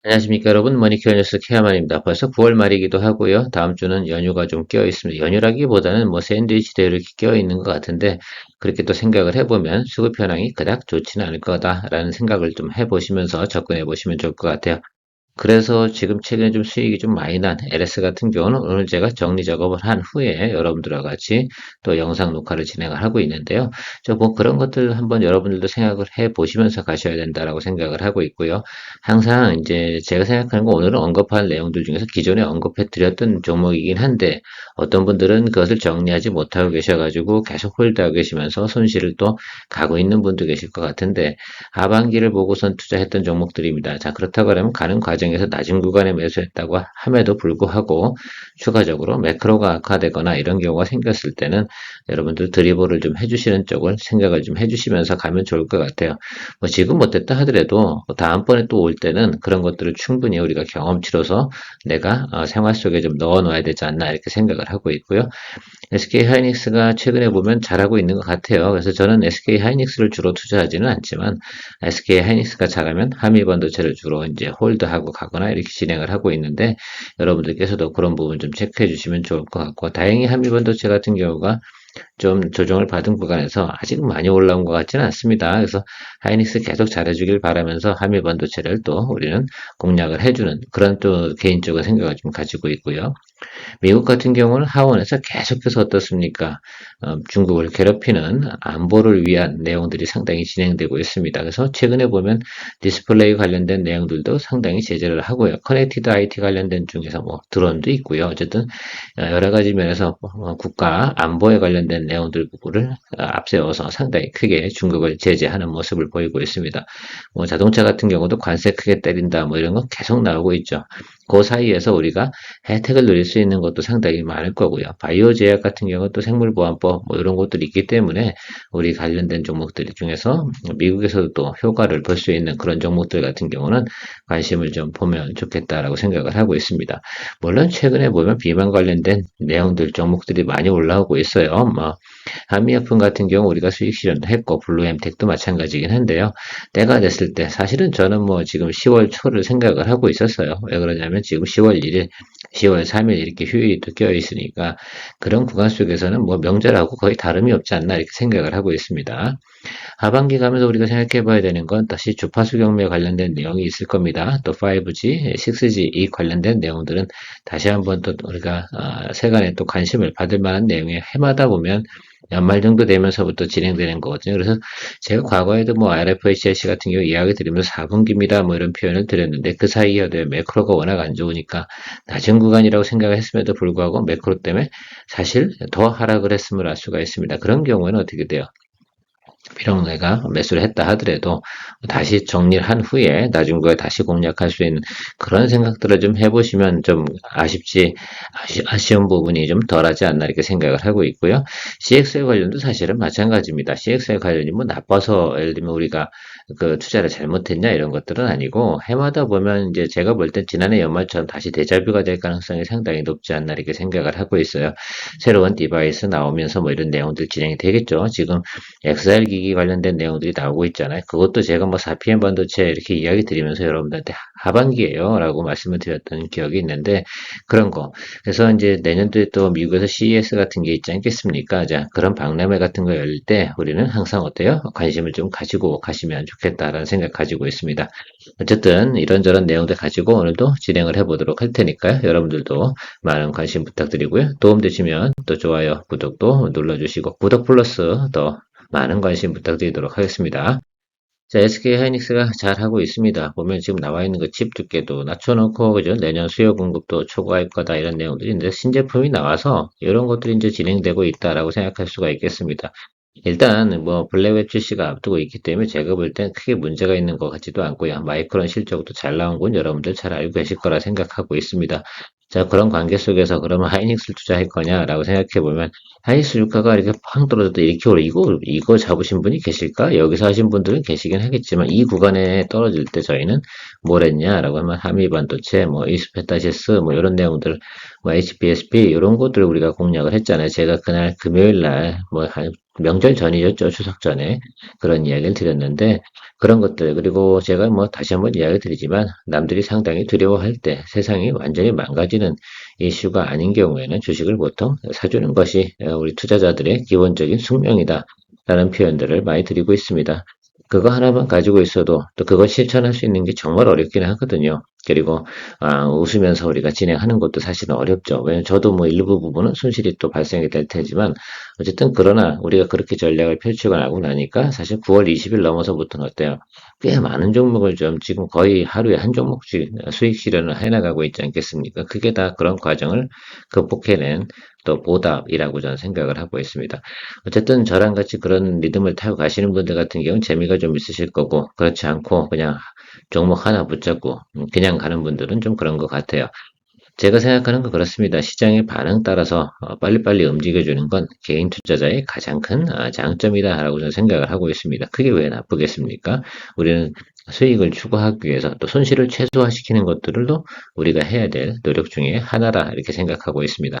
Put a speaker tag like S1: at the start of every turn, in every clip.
S1: 안녕하십니까 여러분, 머니케어 뉴스 케어만입니다. 벌써 9월 말이기도 하고요. 다음 주는 연휴가 좀 껴 있습니다. 연휴라기보다는 뭐 샌드위치 대로 이렇게 껴 있는 것 같은데, 그렇게 또 생각을 해보면 수급 현황이 그닥 좋지는 않을 거다라는 생각을 좀 해보시면서 접근해 보시면 좋을 것 같아요. 그래서 지금 최근에 좀 수익이 좀 많이 난 LS 같은 경우는 오늘 제가 정리 작업을 한 후에 여러분들과 같이 또 영상 녹화를 진행을 하고 있는데요. 뭐 그런 것들 한번 여러분들도 생각을 해 보시면서 가셔야 된다라고 생각을 하고 있고요. 항상 이제 제가 생각하는 건 오늘은 언급할 내용들 중에서 기존에 언급해 드렸던 종목이긴 한데 어떤 분들은 그것을 정리하지 못하고 계셔가지고 계속 홀드하고 계시면서 손실을 또 가고 있는 분도 계실 것 같은데 하반기를 보고선 투자했던 종목들입니다. 자, 그렇다고 하면 가는 과정에서 낮은 구간에 매수했다고 함에도 불구하고 추가적으로 매크로가 악화되거나 이런 경우가 생겼을 때는 여러분들 드리블을 좀 해주시는 쪽을 생각을 좀 해주시면서 가면 좋을 것 같아요. 뭐 지금 못했다 하더라도 다음번에 또 올 때는 그런 것들을 충분히 우리가 경험치로서 내가 생활 속에 좀 넣어 놓아야 되지 않나 이렇게 생각을 하고 있고요. SK 하이닉스가 최근에 보면 잘하고 있는 것 같아요. 그래서 저는 SK 하이닉스를 주로 투자하지는 않지만 SK 하이닉스가 잘하면 한미반도체를 주로 이제 홀드하고 가거나 이렇게 진행을 하고 있는데 여러분들께서도 그런 부분 좀 체크해 주시면 좋을 것 같고 다행히 한미반도체 같은 경우가 좀 조정을 받은 구간에서 아직 많이 올라온 것 같지는 않습니다. 그래서 하이닉스 계속 잘해주길 바라면서 한미 반도체를 또 우리는 공략을 해주는 그런 또 개인적인 생각을 좀 가지고 있고요. 미국 같은 경우는 하원에서 계속해서 어떻습니까? 중국을 괴롭히는 안보를 위한 내용들이 상당히 진행되고 있습니다. 그래서 최근에 보면 디스플레이 관련된 내용들도 상당히 제재를 하고요. 커넥티드 IT 관련된 중에서 뭐 드론도 있고요. 어쨌든 여러 가지 면에서 국가 안보에 관련된 내용들을 앞세워서 상당히 크게 중국을 제재하는 모습을 보이고 있습니다. 뭐 자동차 같은 경우도 관세 크게 때린다 뭐 이런 거 계속 나오고 있죠. 그 사이에서 우리가 혜택을 누릴 수 있는 것도 상당히 많을 거고요. 바이오 제약 같은 경우는 또 생물보안법 뭐 이런 것들이 있기 때문에 우리 관련된 종목들 중에서 미국에서도 또 효과를 볼 수 있는 그런 종목들 같은 경우는 관심을 좀 보면 좋겠다라고 생각을 하고 있습니다. 물론 최근에 보면 비만 관련된 내용들 종목들이 많이 올라오고 있어요. 뭐 한미약품 같은 경우 우리가 수익 실현도 했고 블루엠텍도 마찬가지긴 한데요. 때가 됐을 때 사실은 저는 뭐 지금 10월 초를 생각을 하고 있었어요. 왜 그러냐면 지금 10월 1일, 10월 3일 이렇게 휴일이 또 껴 있으니까 그런 구간 속에서는 뭐 명절하고 거의 다름이 없지 않나 이렇게 생각을 하고 있습니다. 하반기 가면서 우리가 생각해 봐야 되는 건 다시 주파수 경매 관련된 내용이 있을 겁니다. 또 5G, 6G 이 관련된 내용들은 다시 한번 또 우리가 세간에 또 관심을 받을 만한 내용에 해마다 보면 연말 정도 되면서부터 진행되는 거거든요. 그래서 제가 과거에도 뭐 RFHIC 같은 경우 이야기 드리면서 4분기입니다 뭐 이런 표현을 드렸는데 그 사이에 매크로가 워낙 안 좋으니까 낮은 구간이라고 생각을 했음에도 불구하고 매크로 때문에 사실 더 하락을 했음을 알 수가 있습니다. 그런 경우에는 어떻게 돼요? 비록 내가 매수를 했다 하더라도 다시 정리를 한 후에 나중 거에 다시 공략할 수 있는 그런 생각들을 좀 해보시면 좀 아쉬운 부분이 좀 덜하지 않나 이렇게 생각을 하고 있고요. CXL 관련도 사실은 마찬가지입니다. CXL 관련이 뭐 나빠서 예를 들면 우리가 그 투자를 잘못했냐 이런 것들은 아니고 해마다 보면 이제 제가 볼 땐 지난해 연말처럼 다시 데자뷰가 될 가능성이 상당히 높지 않나 이렇게 생각을 하고 있어요. 새로운 디바이스 나오면서 뭐 이런 내용들 진행이 되겠죠. 지금 XR 기기 관련된 내용들이 나오고 있잖아요. 그것도 제가 뭐 4PM 반도체 이렇게 이야기 드리면서 여러분들한테 하반기에요 라고 말씀을 드렸던 기억이 있는데 그런 거. 그래서 이제 내년도에 또 미국에서 CES 같은 게 있지 않겠습니까? 자, 그런 박람회 같은 거 열릴 때 우리는 항상 어때요? 관심을 좀 가지고 가시면 좋겠다라는 생각 가지고 있습니다. 어쨌든 이런저런 내용들 가지고 오늘도 진행을 해보도록 할 테니까요. 여러분들도 많은 관심 부탁드리고요. 도움되시면 또 좋아요, 구독도 눌러주시고 구독 플러스 더 많은 관심 부탁드리도록 하겠습니다. 자, SK 하이닉스가 잘하고 있습니다. 보면 지금 나와 있는 그 칩 두께도 낮춰놓고, 그죠? 내년 수요 공급도 초과할 거다, 이런 내용들이 있는데, 신제품이 나와서, 이런 것들이 이제 진행되고 있다라고 생각할 수가 있겠습니다. 일단, 뭐, 블랙웹 출시가 앞두고 있기 때문에 제가 볼 땐 크게 문제가 있는 것 같지도 않고요. 마이크론 실적도 잘 나온 건 여러분들 잘 알고 계실 거라 생각하고 있습니다. 자, 그런 관계 속에서 그러면 하이닉스를 투자할 거냐라고 생각해 보면, 하이닉스 주가가 이렇게 팡 떨어져도 이렇게 오래, 이거 잡으신 분이 계실까? 여기서 하신 분들은 계시긴 하겠지만, 이 구간에 떨어질 때 저희는 뭘 했냐라고 하면, 하미반도체, 뭐, 이스페타시스, 뭐, 이런 내용들, 뭐, HPSP, 이런 것들을 우리가 공략을 했잖아요. 제가 그날 금요일 날, 뭐, 명절 전이었죠. 추석 전에. 그런 이야기를 드렸는데, 그런 것들, 그리고 제가 뭐 다시 한번 이야기 드리지만, 남들이 상당히 두려워할 때 세상이 완전히 망가지는 이슈가 아닌 경우에는 주식을 보통 사주는 것이 우리 투자자들의 기본적인 숙명이다. 라는 표현들을 많이 드리고 있습니다. 그거 하나만 가지고 있어도 또 그걸 실천할 수 있는 게 정말 어렵긴 하거든요. 그리고 웃으면서 우리가 진행하는 것도 사실은 어렵죠. 왜냐면 저도 뭐 일부 부분은 손실이 또 발생이 될 테지만 어쨌든 그러나 우리가 그렇게 전략을 펼치고 나고 나니까 사실 9월 20일 넘어서부터는 어때요? 꽤 많은 종목을 좀 지금 거의 하루에 한 종목씩 수익 실현을 해나가고 있지 않겠습니까? 그게 다 그런 과정을 극복해낸 또 보답이라고 저는 생각을 하고 있습니다. 어쨌든 저랑 같이 그런 리듬을 타고 가시는 분들 같은 경우는 재미가 좀 있으실 거고 그렇지 않고 그냥 종목 하나 붙잡고 그냥 가는 분들은 좀 그런 것 같아요. 제가 생각하는 건 그렇습니다. 시장의 반응 따라서 빨리빨리 움직여주는 건 개인 투자자의 가장 큰 장점이다라고 저는 생각을 하고 있습니다. 그게 왜 나쁘겠습니까? 우리는 수익을 추구하기 위해서 또 손실을 최소화시키는 것들도 우리가 해야 될 노력 중에 하나라 이렇게 생각하고 있습니다.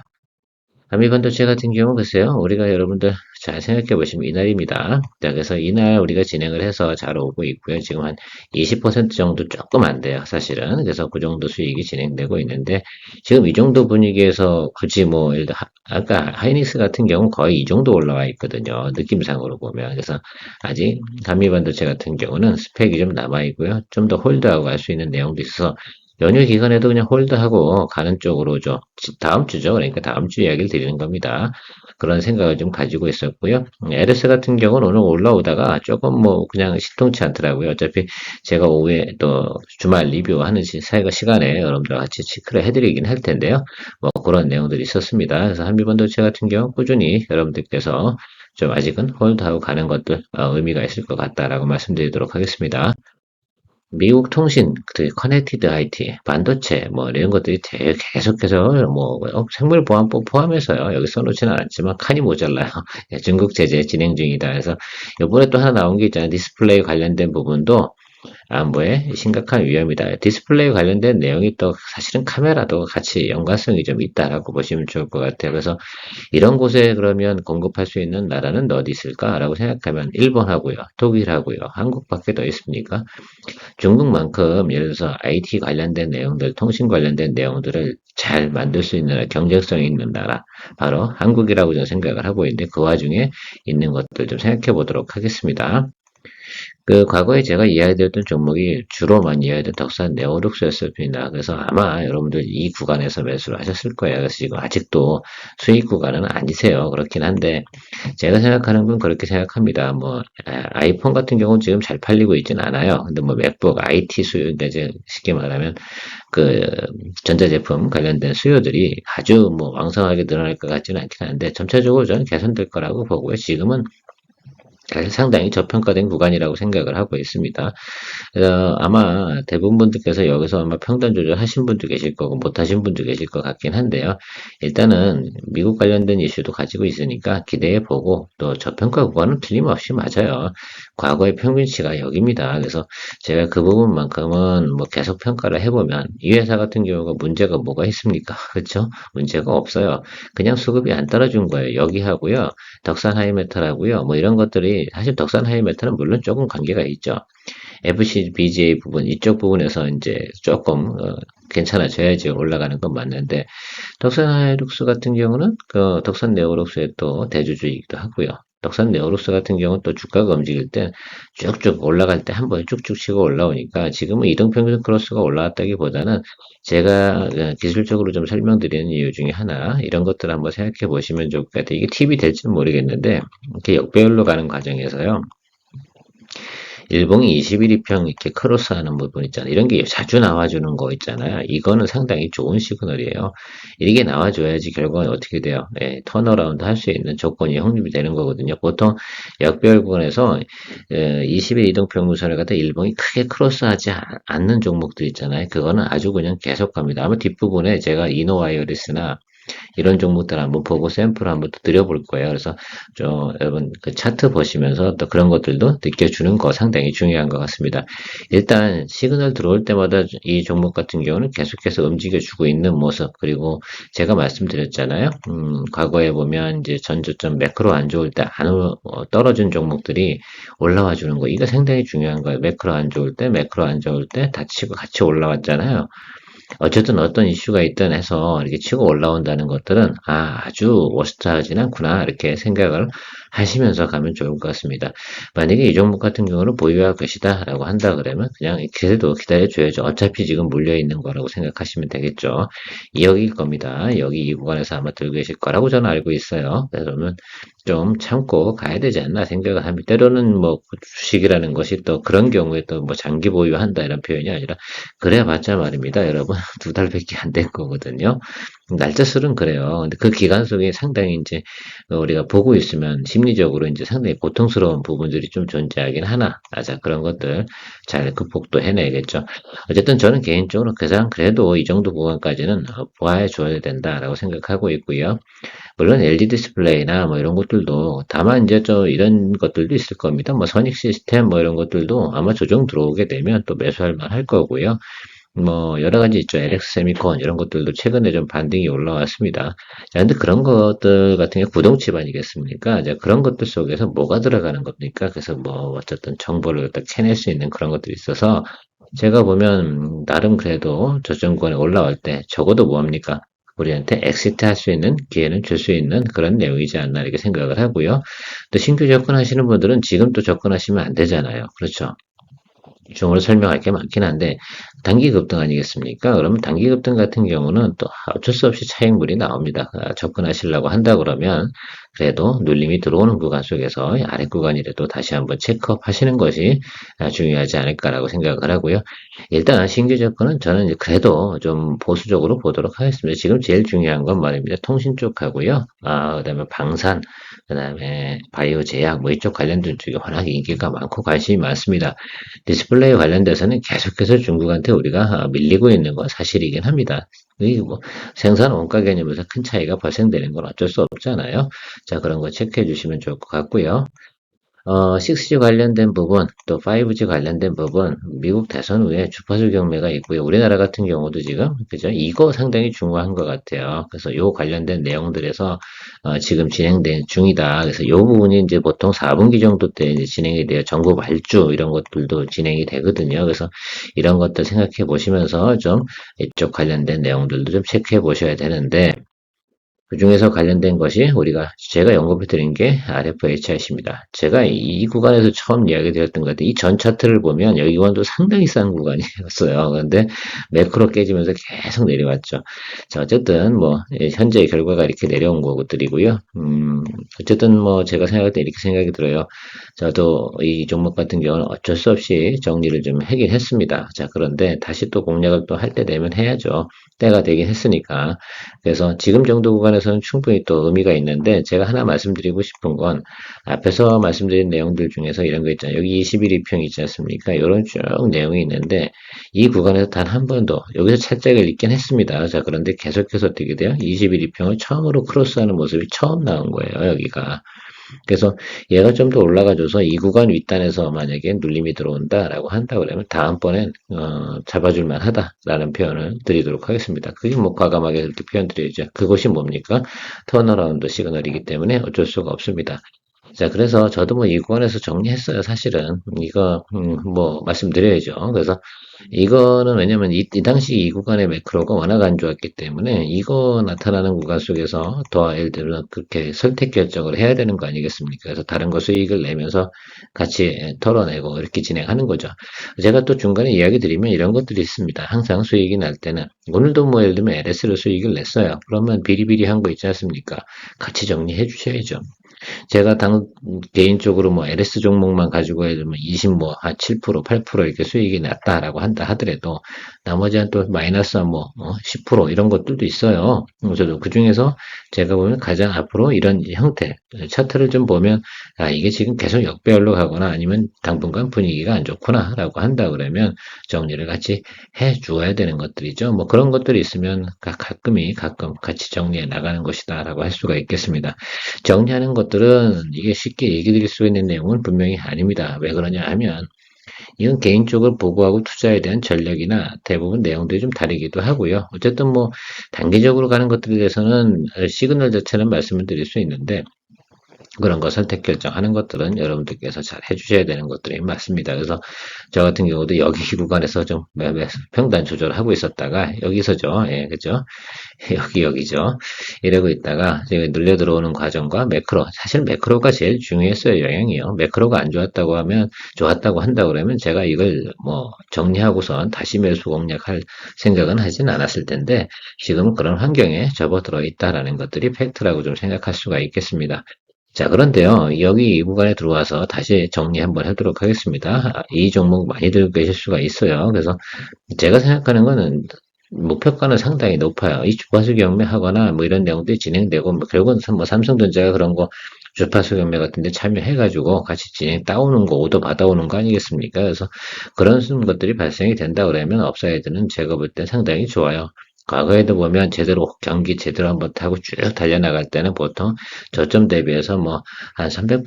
S1: 아미반도체 같은 경우 글쎄요, 우리가 여러분들 잘 생각해 보시면 이날입니다. 자, 그래서 이날 우리가 진행을 해서 잘 오고 있고요. 지금 한 20% 정도 조금 안 돼요, 사실은. 그래서 그 정도 수익이 진행되고 있는데, 지금 이 정도 분위기에서 굳이 뭐, 예를 들어, 아까 하이닉스 같은 경우 거의 이 정도 올라와 있거든요. 느낌상으로 보면. 그래서 아직 한미반도체 같은 경우는 스펙이 좀 남아 있고요. 좀 더 홀드하고 갈 수 있는 내용도 있어서 연휴 기간에도 그냥 홀드하고 가는 쪽으로 좀 다음 주죠. 그러니까 다음 주 이야기를 드리는 겁니다. 그런 생각을 좀 가지고 있었고요. LS 같은 경우는 오늘 올라오다가 조금 뭐 그냥 시통치 않더라고요. 어차피 제가 오후에 또 주말 리뷰하는 시간에 여러분들 같이 체크를 해드리긴 할 텐데요. 뭐 그런 내용들이 있었습니다. 그래서 한미반도체 같은 경우 꾸준히 여러분들께서 좀 아직은 홀드하고 가는 것들 의미가 있을 것 같다라고 말씀드리도록 하겠습니다. 미국 통신, 그 커넥티드 IT, 반도체, 뭐 이런 것들이 되게 계속해서 뭐 생물보안법 포함해서요. 여기 써놓지는 않았지만 칸이 모자라요. 예, 중국 제재 진행 중이다. 그래서 이번에 또 하나 나온 게 있잖아요. 디스플레이 관련된 부분도 안보에 심각한 위험이다. 디스플레이 관련된 내용이 또 사실은 카메라도 같이 연관성이 좀 있다라고 보시면 좋을 것 같아요. 그래서 이런 곳에 그러면 공급할 수 있는 나라는 어디 있을까라고 생각하면 일본하고요, 독일하고요, 한국밖에 더 있습니까? 중국만큼 예를 들어서 IT 관련된 내용들, 통신 관련된 내용들을 잘 만들 수 있는 경쟁성이 있는 나라, 바로 한국이라고 저는 생각을 하고 있는데 그 와중에 있는 것들 좀 생각해 보도록 하겠습니다. 그 과거에 제가 이야기드렸던 종목이 주로만 이야기했던 덕산 네오룩스였습니다. 그래서 아마 여러분들 이 구간에서 매수를 하셨을 거예요. 그래서 지금 아직도 수익 구간은 아니세요. 그렇긴 한데 제가 생각하는 건 그렇게 생각합니다. 뭐 아이폰 같은 경우는 지금 잘 팔리고 있지는 않아요. 근데 뭐 맥북, IT 수요, 이제 쉽게 말하면 그 전자제품 관련된 수요들이 아주 뭐 왕성하게 늘어날 것 같지는 않긴 한데 점차적으로 저는 개선될 거라고 보고요. 지금은 사실 상당히 저평가된 구간이라고 생각을 하고 있습니다. 아마 대부분 분들께서 여기서 아마 평단 조절하신 분도 계실 거고 못하신 분도 계실 것 같긴 한데요. 일단은 미국 관련된 이슈도 가지고 있으니까 기대해 보고 또 저평가 구간은 틀림없이 맞아요. 과거의 평균치가 여기입니다. 그래서 제가 그 부분만큼은 뭐 계속 평가를 해보면 이 회사 같은 경우가 문제가 뭐가 있습니까? 그렇죠? 문제가 없어요. 그냥 수급이 안 따라준 거예요. 여기 하고요. 덕산 하이메탈하고요. 뭐 이런 것들이 사실 덕산 하이메탈은 물론 조금 관계가 있죠. FC, BGA 부분, 이쪽 부분에서 이제 조금, 괜찮아져야지 올라가는 건 맞는데, 덕산 하이룩스 같은 경우는 그 덕산 네오룩스의 또 대주주이기도 하고요. 덕산 네오룩스 같은 경우는 또 주가가 움직일 때 쭉쭉 올라갈 때 한 번에 쭉쭉 치고 올라오니까 지금은 이동평균 크로스가 올라왔다기보다는 제가 기술적으로 좀 설명드리는 이유 중에 하나 이런 것들 한번 생각해 보시면 좋을 것 같아요. 이게 팁이 될지는 모르겠는데 이렇게 역배열로 가는 과정에서요. 일봉이 21이평 이렇게 크로스하는 부분 있잖아요. 이런 게 자주 나와주는 거 있잖아요. 이거는 상당히 좋은 시그널이에요. 이게 나와줘야지 결과는 어떻게 돼요? 예, 턴어라운드 할 수 있는 조건이 확립이 되는 거거든요. 보통 역별군에서 20일 이동평균선을 갖다 일봉이 크게 크로스하지 않는 종목들 있잖아요. 그거는 아주 그냥 계속 갑니다. 아마 뒷부분에 제가 이노와이어리스나 이런 종목들 한번 보고 샘플 한번 또 드려볼 거예요. 그래서 좀 여러분 그 차트 보시면서 또 그런 것들도 느껴주는 거 상당히 중요한 것 같습니다. 일단 시그널 들어올 때마다 이 종목 같은 경우는 계속해서 움직여주고 있는 모습, 그리고 제가 말씀드렸잖아요. 과거에 보면 이제 전저점 매크로 안 좋을 때 안 떨어진 종목들이 올라와 주는 거, 이거 상당히 중요한 거예요. 매크로 안 좋을 때, 매크로 안 좋을 때 다 치고 같이 올라왔잖아요. 어쨌든 어떤 이슈가 있든 해서 이렇게 치고 올라온다는 것들은 아주 워스트하진 않구나 이렇게 생각을 하시면서 가면 좋을 것 같습니다. 만약에 이 종목 같은 경우는 보유할 것이다 라고 한다 그러면 그냥 그래도 기다려줘야죠. 어차피 지금 물려있는 거라고 생각하시면 되겠죠. 여기일 겁니다. 여기 이 구간에서 아마 들고 계실 거라고 저는 알고 있어요. 그러면 좀 참고 가야 되지 않나 생각을 합니다. 때로는 뭐 주식이라는 것이 또 그런 경우에 또 뭐 장기 보유한다 이런 표현이 아니라 그래 봤자 말입니다. 여러분 2달밖에 안 된 거거든요. 날짜술은 그래요. 근데 그 기간 속에 상당히 이제 우리가 보고 있으면 심리적으로 이제 상당히 고통스러운 부분들이 좀 존재하긴 하나. 자, 그런 것들 잘 극복도 해내야겠죠. 어쨌든 저는 개인적으로 가장 그래도 이 정도 구간까지는 보아해 줘야 된다라고 생각하고 있고요. 물론 LG 디스플레이나 뭐 이런 것들도 다만 이제 좀 이런 것들도 있을 겁니다. 뭐 선익 시스템 뭐 이런 것들도 아마 조정 들어오게 되면 또 매수할 만할 거고요. 뭐 여러 가지 있죠. LX 세미콘 이런 것들도 최근에 좀 반등이 올라왔습니다. 자, 근데 그런 것들 같은 게 구동칩 아니겠습니까? 이제 그런 것들 속에서 뭐가 들어가는 겁니까? 그래서 뭐 어쨌든 정보를 딱 캐낼 수 있는 그런 것들이 있어서 제가 보면 나름 그래도 저점권에 올라올 때 적어도 뭐합니까? 우리한테 엑시트 할 수 있는 기회는 줄 수 있는 그런 내용이지 않나 이렇게 생각을 하고요. 또 신규 접근하시는 분들은 지금 또 접근하시면 안 되잖아요. 그렇죠? 중으로 설명할 게 많긴 한데 단기 급등 아니겠습니까? 그러면 단기 급등 같은 경우는 또 어쩔 수 없이 차익물이 나옵니다. 접근하시려고 한다 그러면 그래도 눌림이 들어오는 구간 속에서 아래 구간이라도 다시 한번 체크업 하시는 것이 중요하지 않을까라고 생각을 하고요. 일단 신규 접근은 저는 그래도 좀 보수적으로 보도록 하겠습니다. 지금 제일 중요한 건 말입니다. 통신 쪽하고요. 그다음에 방산, 그다음에 바이오 제약 뭐 이쪽 관련된 쪽이 워낙 인기가 많고 관심이 많습니다. 디스플레이 관련돼서는 계속해서 중국한테 우리가 밀리고 있는 건 사실이긴 합니다. 이 뭐 생산 원가 개념에서 큰 차이가 발생되는 건 어쩔 수 없잖아요. 자, 그런 거 체크해 주시면 좋을 것 같고요. 6G 관련된 부분, 또 5G 관련된 부분, 미국 대선 후에 주파수 경매가 있고요. 우리나라 같은 경우도 지금, 그죠? 이거 상당히 중요한 것 같아요. 그래서 요 관련된 내용들에서, 지금 진행된 중이다. 그래서 요 부분이 이제 보통 4분기 정도 때 이제 진행이 돼요. 정부 말주, 이런 것들도 진행이 되거든요. 그래서 이런 것들 생각해 보시면서 좀 이쪽 관련된 내용들도 좀 체크해 보셔야 되는데, 그중에서 관련된 것이 제가 언급해 드린 게 RFHIC입니다. 제가 이 구간에서 처음 이야기 드렸던 것 같아요. 이 전 차트를 보면 여기 구간도 상당히 싼 구간이었어요. 그런데 매크로 깨지면서 계속 내려왔죠. 자, 어쨌든 뭐 현재의 결과가 이렇게 내려온 것들이고요. 어쨌든 뭐 제가 생각할 때 이렇게 생각이 들어요. 저도 이 종목 같은 경우는 어쩔 수 없이 정리를 좀 하긴 했습니다. 자, 그런데 다시 또 공략을 또 할 때 되면 해야죠. 때가 되긴 했으니까. 그래서 지금 정도 구간에서는 충분히 또 의미가 있는데 제가 하나 말씀드리고 싶은 건 앞에서 말씀드린 내용들 중에서 이런 거 있잖아요. 여기 21이평 있지 않습니까? 이런 쭉 내용이 있는데 이 구간에서 단 한 번도 여기서 살짝을 읽긴 했습니다. 자, 그런데 계속해서 어떻게 돼요? 21이평을 처음으로 크로스하는 모습이 처음 나온 거예요. 여기가. 그래서 얘가 좀 더 올라가줘서 이 구간 윗단에서 만약에 눌림이 들어온다라고 한다 그러면 다음번엔 잡아줄 만하다라는 표현을 드리도록 하겠습니다. 그게 뭐 과감하게 그렇게 표현 드려야죠. 그것이 뭡니까? 턴어라운드 시그널이기 때문에 어쩔 수가 없습니다. 자, 그래서 저도 뭐 이 구간에서 정리했어요, 사실은. 이거, 뭐, 말씀드려야죠. 그래서 이거는 왜냐면 이 당시 이 구간의 매크로가 워낙 안 좋았기 때문에 이거 나타나는 구간 속에서 더 예를 들면 그렇게 선택 결정을 해야 되는 거 아니겠습니까? 그래서 다른 거 수익을 내면서 같이 털어내고 이렇게 진행하는 거죠. 제가 또 중간에 이야기 드리면 이런 것들이 있습니다. 항상 수익이 날 때는 오늘도 뭐 예를 들면 LS로 수익을 냈어요. 그러면 비리비리한 거 있지 않습니까? 같이 정리해 주셔야죠. 제가 개인적으로 뭐 LS 종목만 가지고 해도 뭐 20, 뭐, 한 7%, 8% 이렇게 수익이 났다라고 한다 하더라도, 나머지 한 또 마이너스 한 뭐, 10% 이런 것들도 있어요. 저도 그 중에서 제가 보면 가장 앞으로 이런 형태, 차트를 좀 보면, 아, 이게 지금 계속 역배열로 가거나 아니면 당분간 분위기가 안 좋구나라고 한다 그러면 정리를 같이 해 주어야 되는 것들이죠. 뭐 그런 것들이 있으면 가끔 같이 정리해 나가는 것이다라고 할 수가 있겠습니다. 정리하는 것들은 이게 쉽게 얘기 드릴 수 있는 내용은 분명히 아닙니다. 왜 그러냐 하면 이건 개인적으로 보고하고 투자에 대한 전략이나 대부분 내용들이 좀 다르기도 하고요. 어쨌든 뭐 단기적으로 가는 것들에 대해서는 시그널 자체는 말씀을 드릴 수 있는데 그런 거 선택 결정하는 것들은 여러분들께서 잘 해주셔야 되는 것들이 맞습니다. 그래서 저 같은 경우도 여기 구간에서 좀 평단 조절을 하고 있었다가 여기서죠. 예, 그죠? 여기죠. 이러고 있다가 제가 늘려 들어오는 과정과 매크로. 사실 매크로가 제일 중요했어요, 영향이요. 매크로가 안 좋았다고 하면, 좋았다고 한다고 그러면 제가 이걸 뭐 정리하고선 다시 매수 공략할 생각은 하진 않았을 텐데, 지금은 그런 환경에 접어들어 있다라는 것들이 팩트라고 좀 생각할 수가 있겠습니다. 자, 그런데요, 여기 이 구간에 들어와서 다시 정리 한번 하도록 하겠습니다. 이 종목 많이 들고 계실 수가 있어요. 그래서 제가 생각하는 거는 목표가는 상당히 높아요. 이 주파수 경매하거나 뭐 이런 내용들이 진행되고 뭐 결국은 뭐 삼성전자가 그런 거 주파수 경매 같은 데 참여해가지고 같이 진행 따오는 거 오더 받아오는 거 아니겠습니까? 그래서 그런 것들이 발생이 된다 그러면 업사이드는 제가 볼 때 상당히 좋아요. 과거에도 보면 제대로 경기 제대로 한번 타고 쭉 달려나갈 때는 보통 저점 대비해서 뭐 한 300%,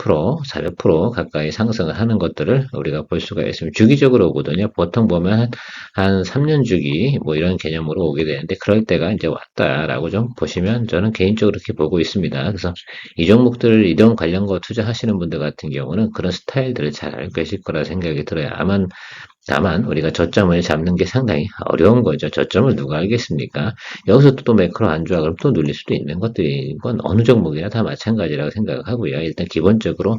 S1: 400% 가까이 상승을 하는 것들을 우리가 볼 수가 있습니다. 주기적으로 오거든요. 보통 보면 한 3년 주기 뭐 이런 개념으로 오게 되는데 그럴 때가 이제 왔다라고 좀 보시면 저는 개인적으로 그렇게 보고 있습니다. 그래서 이 종목들을 이런 관련 거 투자하시는 분들 같은 경우는 그런 스타일들을 잘 알고 계실 거라 생각이 들어요. 다만 우리가 저점을 잡는 게 상당히 어려운 거죠. 저점을 누가 알겠습니까? 여기서 또 매크로 안 좋아 그럼 또 눌릴 수도 있는 것들이 건 어느 종목이나 다 마찬가지라고 생각하고요. 일단 기본적으로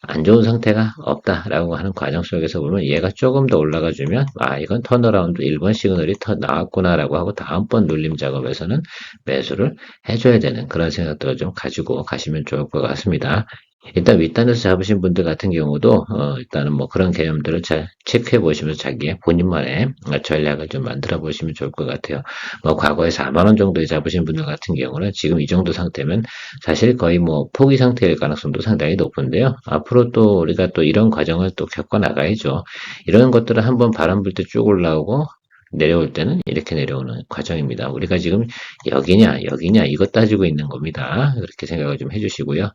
S1: 안 좋은 상태가 없다라고 하는 과정 속에서 보면 얘가 조금 더 올라가 주면 아 이건 턴어라운드 1번 시그널이 더 나왔구나라고 하고 다음번 눌림 작업에서는 매수를 해줘야 되는 그런 생각들을 좀 가지고 가시면 좋을 것 같습니다. 일단 윗단에서 잡으신 분들 같은 경우도 일단은 뭐 그런 개념들을 잘 체크해 보시면서 자기의 본인만의 전략을 좀 만들어 보시면 좋을 것 같아요. 뭐 과거에 4만 원 정도에 잡으신 분들 같은 경우는 지금 이 정도 상태면 사실 거의 뭐 포기 상태일 가능성도 상당히 높은데요. 앞으로 또 우리가 또 이런 과정을 또 겪어 나가야죠. 이런 것들을 한번 바람 불 때 쭉 올라오고 내려올 때는 이렇게 내려오는 과정입니다. 우리가 지금 여기냐 이것 따지고 있는 겁니다. 그렇게 생각을 좀 해주시고요.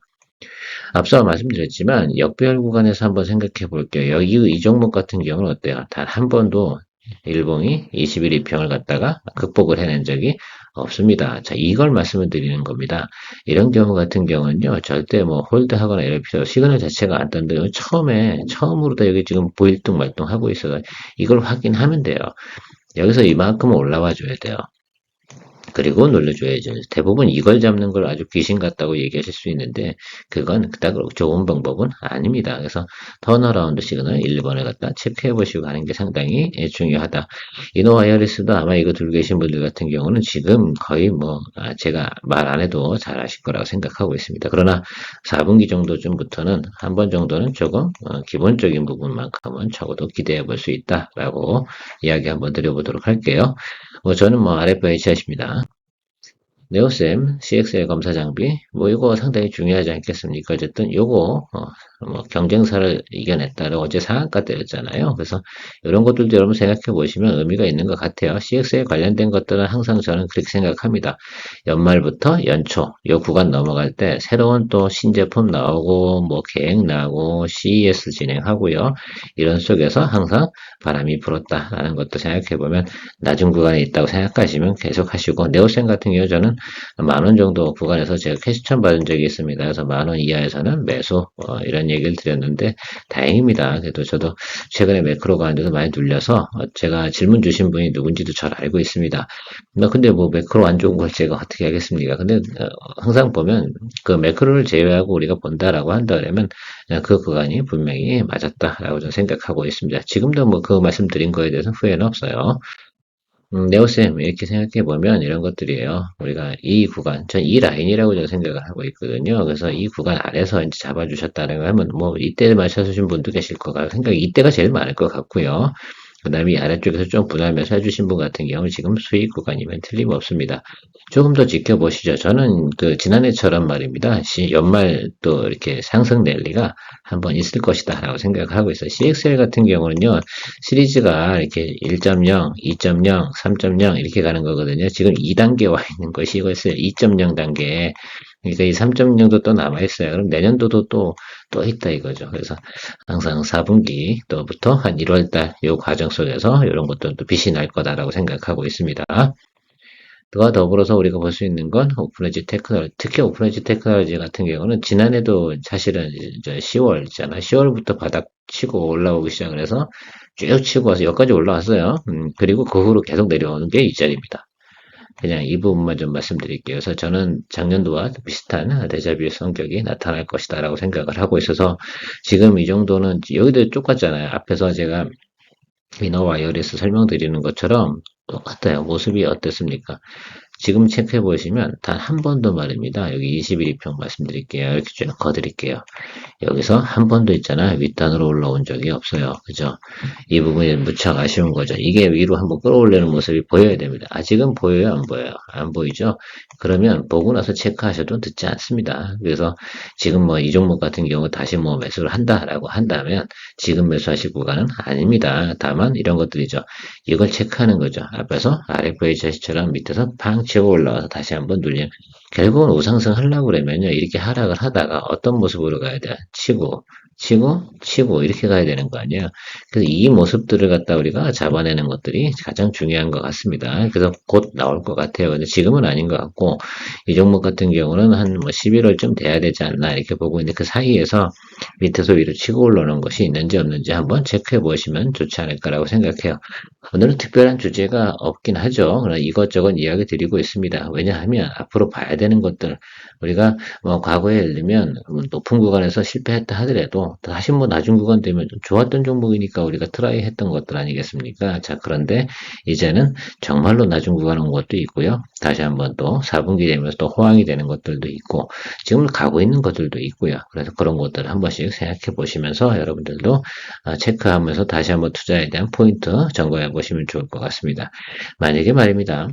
S1: 앞서 말씀드렸지만 역배열 구간에서 한번 생각해 볼게요. 여기 이 종목 같은 경우는 어때요? 단 한 번도 일봉이 21 이평을 갖다가 극복을 해낸 적이 없습니다. 자, 이걸 말씀을 드리는 겁니다. 이런 경우 같은 경우는요, 절대 뭐 홀드하거나 이럴 필요, 시그널 자체가 안 떴는데, 처음으로 다 여기 지금 보일등 말등하고 있어서 이걸 확인하면 돼요. 여기서 이만큼은 올라와 줘야 돼요. 그리고 눌러줘야죠. 대부분 이걸 잡는 걸 아주 귀신 같다고 얘기하실 수 있는데 그건 그닥 좋은 방법은 아닙니다. 그래서 턴어라운드 시그널 1번을 갖다 체크해 보시고 하는 게 상당히 중요하다. 이노 와이어리스도 아마 이거 들고 계신 분들 같은 경우는 지금 거의 뭐 제가 말 안 해도 잘 아실 거라고 생각하고 있습니다. 그러나 4분기 정도쯤부터는 한 번 정도는 조금 기본적인 부분만큼은 적어도 기대해 볼 수 있다라고 이야기 한번 드려보도록 할게요. 저는 뭐 RFH 하십니다. 네오셈, CXL 검사 장비, 뭐 이거 상당히 중요하지 않겠습니까? 어쨌든 요거 뭐 경쟁사를 이겨냈다를 어제 상한가 때렸잖아요. 그래서 이런 것들도 여러분 생각해 보시면 의미가 있는 것 같아요. CX에 관련된 것들은 항상 저는 그렇게 생각합니다. 연말부터 연초 요 구간 넘어갈 때 새로운 또 신제품 나오고 뭐 계획 나오고 CES 진행하고요. 이런 속에서 항상 바람이 불었다라는 것도 생각해 보면 낮은 구간에 있다고 생각하시면 계속 하시고 네오셈 같은 경우 저는 10,000원 정도 구간에서 제가 캐시천 받은 적이 있습니다. 그래서 10,000원 이하에서는 매수 이런 얘기를 드렸는데 다행입니다. 그래도 저도 최근에 매크로 가는데도 많이 눌려서 제가 질문 주신 분이 누군지도 잘 알고 있습니다. 근데 뭐 매크로 안 좋은 걸 제가 어떻게 하겠습니까? 근데 항상 보면 그 매크로를 제외하고 우리가 본다라고 한다면 그 구간이 분명히 맞았다라고 저는 생각하고 있습니다. 지금도 뭐 그 말씀드린 거에 대해서 후회는 없어요. 네오쌤, 이렇게 생각해 보면 이런 것들이에요. 우리가 이 구간, 전 이 라인이라고 저는 생각을 하고 있거든요. 그래서 이 구간 아래서 이제 잡아주셨다는 거 하면, 뭐, 이때 맞춰주신 분도 계실 것 같고, 생각이 이때가 제일 많을 것 같고요. 그 다음에 이 아래쪽에서 좀 부담해서 해주신 분 같은 경우는 지금 수익 구간이면 틀림없습니다. 조금 더 지켜보시죠. 저는 그 지난해처럼 말입니다. 연말 또 이렇게 상승 랠리가 한번 있을 것이다 라고 생각을 하고 있어요. CXL 같은 경우는요, 시리즈가 이렇게 1.0, 2.0, 3.0 이렇게 가는 거거든요. 지금 2단계 와 있는 것이 이것을 2.0 단계. 그러니까 이 3.0도 또 남아 있어요. 그럼 내년도도 또 있다 이거죠. 그래서 항상 4분기 또부터 한 1월 달 요 과정 속에서 이런 것들도 빛이 날 거다라고 생각하고 있습니다. 그와 더불어서 우리가 볼 수 있는 건 오픈에지 테크놀로지, 특히 오픈에지 테크놀로지 같은 경우는 지난해도 사실은 이제 10월 있잖아. 10월부터 바닥 치고 올라오기 시작을 해서 쭉 치고 와서 여기까지 올라왔어요. 그리고 그 후로 계속 내려오는 게 이 자리입니다. 그냥 이 부분만 좀 말씀드릴게요. 그래서 저는 작년도와 비슷한 데자뷰 성격이 나타날 것이다라고 생각을 하고 있어서 지금 이 정도는 여기도 똑같잖아요. 앞에서 제가 이너 와이어리스 설명드리는 것처럼 똑같아요. 모습이 어땠습니까? 지금 체크해 보시면 단 한 번도 말입니다. 여기 21일평 말씀드릴게요. 이렇게 쭉 거드릴게요. 여기서 한 번도 있잖아요. 윗단으로 올라온 적이 없어요. 그죠? 이 부분이 무척 아쉬운 거죠. 이게 위로 한번 끌어올리는 모습이 보여야 됩니다. 아직은 보여요? 안 보여요? 안 보이죠? 그러면 보고 나서 체크하셔도 듣지 않습니다. 그래서 지금 뭐 이 종목 같은 경우 다시 뭐 매수를 한다라고 한다면 지금 매수하실 구간은 아닙니다. 다만 이런 것들이죠. 이걸 체크하는 거죠. 앞에서 RFH처럼 밑에서 팡 치고 올라와서 다시 한번 눌리는 결국은 우상승 하려고 그러면요. 이렇게 하락을 하다가 어떤 모습으로 가야 돼? 치고, 이렇게 가야 되는 거 아니에요? 그래서 이 모습들을 갖다 우리가 잡아내는 것들이 가장 중요한 것 같습니다. 그래서 곧 나올 것 같아요. 근데 지금은 아닌 것 같고, 이 종목 같은 경우는 한 뭐 11월쯤 돼야 되지 않나 이렇게 보고 있는데 그 사이에서 밑에서 위로 치고 올라오는 것이 있는지 없는지 한번 체크해 보시면 좋지 않을까라고 생각해요. 오늘은 특별한 주제가 없긴 하죠. 그러나 이것저것 이야기 드리고 있습니다. 왜냐하면 앞으로 봐야 되는 것들, 우리가 뭐 과거에 예를 들면 높은 구간에서 실패했다 하더라도 다시 뭐 낮은 구간 되면 좋았던 종목이니까 우리가 트라이 했던 것들 아니겠습니까? 자, 그런데 이제는 정말로 낮은 구간 온 것도 있고요. 다시 한번 또 4분기 되면서 또 호황이 되는 것들도 있고 지금 가고 있는 것들도 있고요. 그래서 그런 것들을 한 번씩 생각해 보시면서 여러분들도 체크하면서 다시 한번 투자에 대한 포인트 점검해 보시면 좋을 것 같습니다. 만약에 말입니다.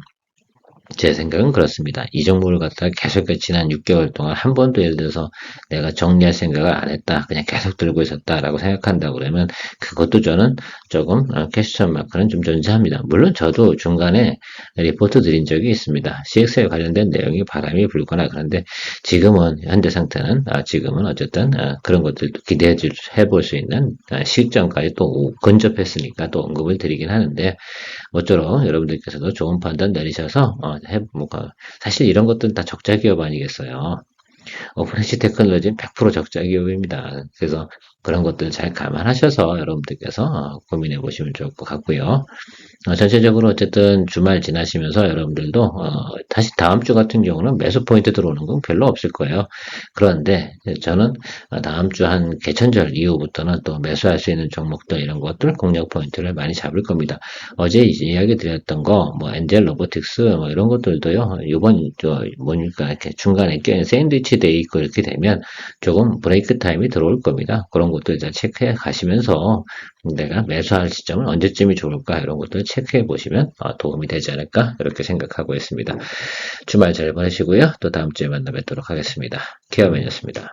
S1: 제 생각은 그렇습니다. 이 종목을 갖다가 계속 지난 6개월 동안 한 번도 예를 들어서 내가 정리할 생각을 안 했다. 그냥 계속 들고 있었다라고 생각한다 그러면 그것도 저는 조금 퀘스천 마크는 좀 존재합니다. 물론 저도 중간에 리포트 드린 적이 있습니다. CX에 관련된 내용이 바람이 불거나 그런데 지금은 현재 상태는 지금은 어쨌든 그런 것들도 기대해 볼 수 있는 시점까지 또 근접했으니까 또 언급을 드리긴 하는데 모쪼록 여러분들께서도 좋은 판단 내리셔서 사실 이런 것들은 다 적자 기업 아니겠어요. 오픈시 테크놀로지는 100% 적자 기업입니다. 그래서 그런 것들 잘 감안하셔서 여러분들께서 고민해 보시면 좋을 것 같고요. 전체적으로 어쨌든 주말 지나시면서 여러분들도 다시 다음 주 같은 경우는 매수 포인트 들어오는 건 별로 없을 거예요. 그런데 저는 다음 주 한 개천절 이후부터는 또 매수할 수 있는 종목들 이런 것들 공략 포인트를 많이 잡을 겁니다. 어제 이야기 드렸던 거 뭐 엔젤 로보틱스 뭐 이런 것들도요. 이번 뭐니까 이렇게 중간에 껴인 샌드위치 데이 있고 이렇게 되면 조금 브레이크 타임이 들어올 겁니다. 그런 것들 잘 체크해 가시면서 내가 매수할 시점은 언제쯤이 좋을까 이런 것들 체크해 보시면 도움이 되지 않을까 이렇게 생각하고 있습니다. 주말 잘 보내시고요. 또 다음 주에 만나 뵙도록 하겠습니다. 케어맨이었습니다.